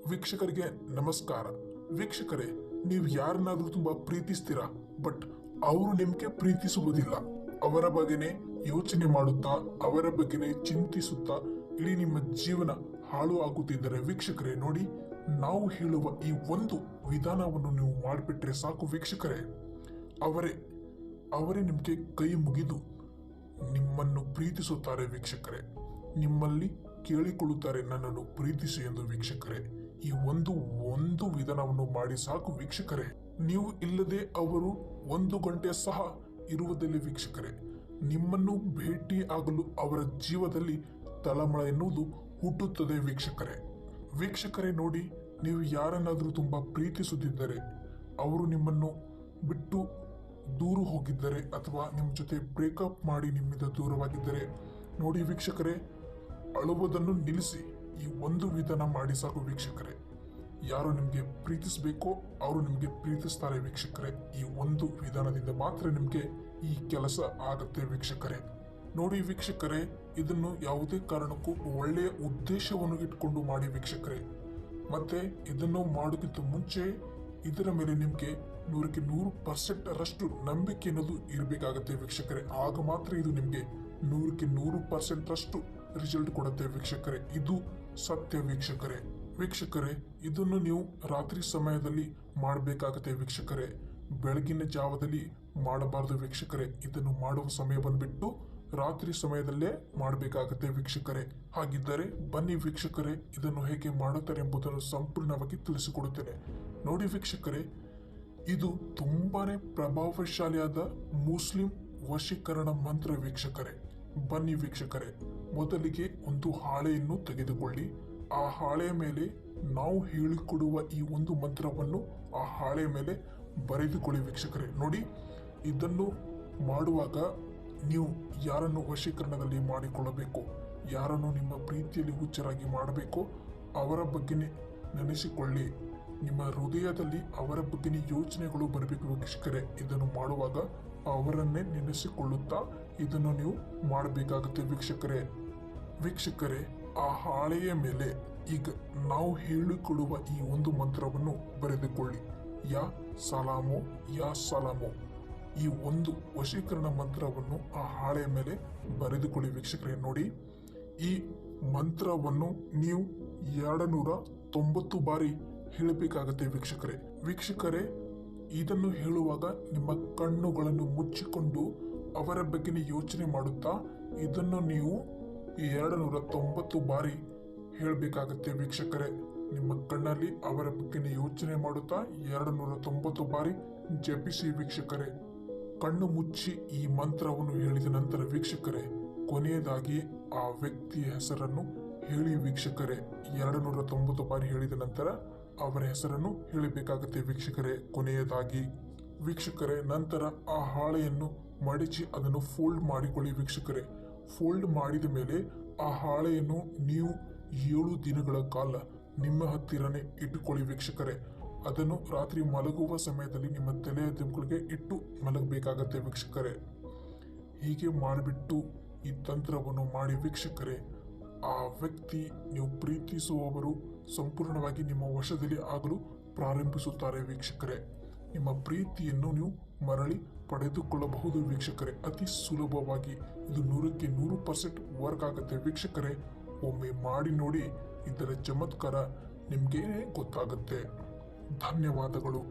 ವೀಕ್ಷಕರಿಗೆ ನಮಸ್ಕಾರ. ವೀಕ್ಷಕರೇ, ನೀವು ಯಾರನ್ನಾದ್ರೂ ತುಂಬಾ ಪ್ರೀತಿಸ್ತೀರಾ, ಬಟ್ ಅವರು ನಿಮ್ಗೆ ಪ್ರೀತಿಸುವುದಿಲ್ಲ. ಅವರ ಬಗ್ಗೆನೇ ಯೋಚನೆ ಮಾಡುತ್ತಾ, ಅವರ ಬಗ್ಗೆನೇ ಚಿಂತಿಸುತ್ತಾ ಇಡೀ ನಿಮ್ಮ ಜೀವನ ಹಾಳು ಆಗುತ್ತಿದ್ದರೆ ವೀಕ್ಷಕರೇ ನೋಡಿ, ನಾವು ಹೇಳುವ ಈ ಒಂದು ವಿಧಾನವನ್ನು ನೀವು ಮಾಡಿಬಿಟ್ರೆ ಸಾಕು ವೀಕ್ಷಕರೇ. ಅವರೇ ನಿಮಗೆ ಕೈ ಮುಗಿದು ನಿಮ್ಮನ್ನು ಪ್ರೀತಿಸುತ್ತಾರೆ ವೀಕ್ಷಕರೇ. ನಿಮ್ಮಲ್ಲಿ ಕೇಳಿಕೊಳ್ಳುತ್ತಾರೆ, ನನ್ನನ್ನು ಪ್ರೀತಿಸಿ ಎಂದು ವೀಕ್ಷಕರೇ. ಈ ಒಂದು ವಿಧಾನವನ್ನು ಮಾಡಿ ಸಾಕು ವೀಕ್ಷಕರೇ. ನೀವು ಇಲ್ಲದೆ ಅವರು 1 ಗಂಟೆ ಸಹ ಇರುವುದಿಲ್ಲ ವೀಕ್ಷಕರೇ. ನಿಮ್ಮನ್ನು ಭೇಟಿ ಆಗಲು ಅವರ ಜೀವದಲ್ಲಿ ತಳಮಳ ಎನ್ನುವುದು ಹುಟ್ಟುತ್ತದೆ ವೀಕ್ಷಕರೇ ನೋಡಿ, ನೀವು ಯಾರನ್ನಾದರೂ ತುಂಬಾ ಪ್ರೀತಿಸುತ್ತಿದ್ದರೆ, ಅವರು ನಿಮ್ಮನ್ನು ಬಿಟ್ಟು ದೂರ ಹೋಗಿದ್ದರೆ ಅಥವಾ ನಿಮ್ಮ ಜೊತೆ ಬ್ರೇಕಪ್ ಮಾಡಿ ನಿಮ್ಮಿಂದ ದೂರವಾಗಿದ್ದರೆ ನೋಡಿ ವೀಕ್ಷಕರೇ, ಅಳುವುದನ್ನು ನಿಲ್ಲಿಸಿ ಈ ಒಂದು ವಿಧಾನ ಮಾಡಿ ಸಾಕು ವೀಕ್ಷಕರೇ. ಯಾರು ನಿಮಗೆ ಪ್ರೀತಿಸಬೇಕೋ ಅವರು ನಿಮಗೆ ಪ್ರೀತಿಸ್ತಾರೆ ವೀಕ್ಷಕರೇ. ಈ ಒಂದು ವಿಧಾನದಿಂದ ಮಾತ್ರ ನಿಮಗೆ ಈ ಕೆಲಸ ಆಗುತ್ತೆ ವೀಕ್ಷಕರೇ. ನೋಡಿ ವೀಕ್ಷಕರೇ, ಇದನ್ನು ಯಾವುದೇ ಕಾರಣಕ್ಕೂ ಒಳ್ಳೆಯ ಉದ್ದೇಶವನ್ನು ಇಟ್ಕೊಂಡು ಮಾಡಿ ವೀಕ್ಷಕರೇ. ಮತ್ತೆ ಇದನ್ನು ಮಾಡೋಕ್ಕಿಂತ ಮುಂಚೆ ಇದರ ಮೇಲೆ ನಿಮಗೆ 100% ರಷ್ಟು ನಂಬಿಕೆ ಅನ್ನೋದು ಇರಬೇಕಾಗತ್ತೆ ವೀಕ್ಷಕರೇ. ಆಗ ಮಾತ್ರ ಇದು ನಿಮಗೆ 100% ರಷ್ಟು ರಿಸಲ್ಟ್ ಕೊಡುತ್ತೆ ವೀಕ್ಷಕರೇ. ಇದು ಸತ್ಯ ವೀಕ್ಷಕರೇ. ಇದನ್ನು ನೀವು ರಾತ್ರಿ ಸಮಯದಲ್ಲಿ ಮಾಡಬೇಕಾಗತ್ತೆ ವೀಕ್ಷಕರೇ. ಬೆಳಗಿನ ಜಾವದಲ್ಲಿ ಮಾಡಬಾರದು ವೀಕ್ಷಕರೇ. ಇದನ್ನು ಮಾಡುವ ಸಮಯ ಬಂದ್ಬಿಟ್ಟು ರಾತ್ರಿ ಸಮಯದಲ್ಲೇ ಮಾಡಬೇಕಾಗತ್ತೆ ವೀಕ್ಷಕರೇ. ಹಾಗಿದ್ದರೆ ಬನ್ನಿ ವೀಕ್ಷಕರೇ, ಇದನ್ನು ಹೇಗೆ ಮಾಡುತ್ತಾರೆ ಎಂಬುದನ್ನು ಸಂಪೂರ್ಣವಾಗಿ ತಿಳಿಸಿಕೊಡುತ್ತೇನೆ. ನೋಡಿ ವೀಕ್ಷಕರೇ, ಇದು ತುಂಬಾನೇ ಪ್ರಭಾವಶಾಲಿಯಾದ ಮುಸ್ಲಿಂ ವಶೀಕರಣ ಮಂತ್ರ ವೀಕ್ಷಕರೇ. ಬನ್ನಿ ವೀಕ್ಷಕರೇ, ಮೊದಲಿಗೆ ಒಂದು ಹಾಳೆಯನ್ನು ತೆಗೆದುಕೊಳ್ಳಿ. ಆ ಹಾಳೆಯ ಮೇಲೆ ನಾವು ಹೇಳಿಕೊಡುವ ಈ ಒಂದು ಮಂತ್ರವನ್ನು ಆ ಹಾಳೆಯ ಮೇಲೆ ಬರೆದುಕೊಳ್ಳಿ ವೀಕ್ಷಕರೇ. ನೋಡಿ, ಇದನ್ನು ಮಾಡುವಾಗ ನೀವು ಯಾರನ್ನು ವಶೀಕರಣದಲ್ಲಿ ಮಾಡಿಕೊಳ್ಳಬೇಕು, ಯಾರನ್ನು ನಿಮ್ಮ ಪ್ರೀತಿಯಲ್ಲಿ ಹುಚ್ಚರಾಗಿ ಮಾಡಬೇಕೋ ಅವರ ಬಗ್ಗೆನೇ ನೆನೆಸಿಕೊಳ್ಳಿ. ನಿಮ್ಮ ಹೃದಯದಲ್ಲಿ ಅವರ ಬಗ್ಗೆನೇ ಯೋಚನೆಗಳು ಬರಬೇಕು ವೀಕ್ಷಕರೇ. ಇದನ್ನು ಮಾಡುವಾಗ ಅವರನ್ನೇ ನೆನೆಸಿಕೊಳ್ಳುತ್ತಾ ಇದನ್ನು ನೀವು ಮಾಡಬೇಕಾಗುತ್ತೆ ವೀಕ್ಷಕರೇ. ಆ ಹಾಳೆಯ ಮೇಲೆ ಈಗ ನಾವು ಹೇಳಿಕೊಡುವ ಈ ಒಂದು ಮಂತ್ರವನ್ನು ಬರೆದುಕೊಳ್ಳಿ. ಯಾ ಸಲಾಮು ಈ ಒಂದು ವಶೀಕರಣ ಮಂತ್ರವನ್ನು ಆ ಹಾಳೆಯ ಮೇಲೆ ಬರೆದುಕೊಳ್ಳಿ ವೀಕ್ಷಕರೇ. ನೋಡಿ, ಈ ಮಂತ್ರವನ್ನು ನೀವು 290 ಬಾರಿ ಹೇಳಬೇಕಾಗತ್ತೆ ವೀಕ್ಷಕರೇ. ಇದನ್ನು ಹೇಳುವಾಗ ನಿಮ್ಮ ಕಣ್ಣುಗಳನ್ನು ಮುಚ್ಚಿಕೊಂಡು ಅವರ ಬಗ್ಗೆ ಯೋಚನೆ ಮಾಡುತ್ತಾ ಇದನ್ನು ನೀವು 290 ಬಾರಿ ಹೇಳಬೇಕಾಗತ್ತೆ ವೀಕ್ಷಕರೇ. ನಿಮ್ಮ ಕಣ್ಣಲ್ಲಿ ಅವರ ಬಗ್ಗೆ ಯೋಚನೆ ಮಾಡುತ್ತಾ 290 ಬಾರಿ ಜಪಿಸಿ ವೀಕ್ಷಕರೇ. ಕಣ್ಣು ಮುಚ್ಚಿ ಈ ಮಂತ್ರವನ್ನು ಹೇಳಿದ ನಂತರ ವೀಕ್ಷಕರೇ, ಕೊನೆಯದಾಗಿ ಆ ವ್ಯಕ್ತಿಯ ಹೆಸರನ್ನು ಹೇಳಿ ವೀಕ್ಷಕರೇ. 290 ಬಾರಿ ಹೇಳಿದ ನಂತರ ಅವರ ಹೆಸರನ್ನು ಹೇಳಬೇಕಾಗುತ್ತೆ ವೀಕ್ಷಕರೇ. ಕೊನೆಯದಾಗಿ ವೀಕ್ಷಕರೇ, ನಂತರ ಆ ಹಾಳೆಯನ್ನು ಮಡಚಿ ಅದನ್ನು ಫೋಲ್ಡ್ ಮಾಡಿಕೊಳ್ಳಿ ವೀಕ್ಷಕರೇ. ಫೋಲ್ಡ್ ಮಾಡಿದ ಮೇಲೆ ಆ ಹಾಳೆಯನ್ನು ನೀವು 7 ದಿನಗಳ ಕಾಲ ನಿಮ್ಮ ಹತ್ತಿರನೇ ಇಟ್ಟುಕೊಳ್ಳಿ ವೀಕ್ಷಕರೇ. ಅದನ್ನು ರಾತ್ರಿ ಮಲಗುವ ಸಮಯದಲ್ಲಿ ನಿಮ್ಮ ತಲೆಯ ದಿಕ್ಕುಗಳಿಗೆ ಇಟ್ಟು ಮಲಗಬೇಕಾಗತ್ತೆ ವೀಕ್ಷಕರೇ. ಹೀಗೆ ಮಾಡಿಬಿಟ್ಟು ಈ ತಂತ್ರವನ್ನು ಮಾಡಿ ವೀಕ್ಷಕರೇ, ಆ ವ್ಯಕ್ತಿ ನೀವು ಪ್ರೀತಿಸುವವರು ಸಂಪೂರ್ಣವಾಗಿ ನಿಮ್ಮ ವಶದಲ್ಲಿ ಆಗಲು ಪ್ರಾರಂಭಿಸುತ್ತಾರೆ ವೀಕ್ಷಕರೇ. ನಿಮ್ಮ ಪ್ರೀತಿಯನ್ನು ನೀವು ಮರಳಿ ಪಡೆದುಕೊಳ್ಳಬಹುದು ವೀಕ್ಷಕರೇ. ಅತಿ ಸುಲಭವಾಗಿ ಇದು 100% ವರ್ಕ್ ಆಗುತ್ತೆ ವೀಕ್ಷಕರೇ. ಒಮ್ಮೆ ಮಾಡಿ ನೋಡಿ, ಇದರ ಚಮತ್ಕಾರ ನಿಮ್ಗೆ ಗೊತ್ತಾಗುತ್ತೆ. ಧನ್ಯವಾದಗಳು.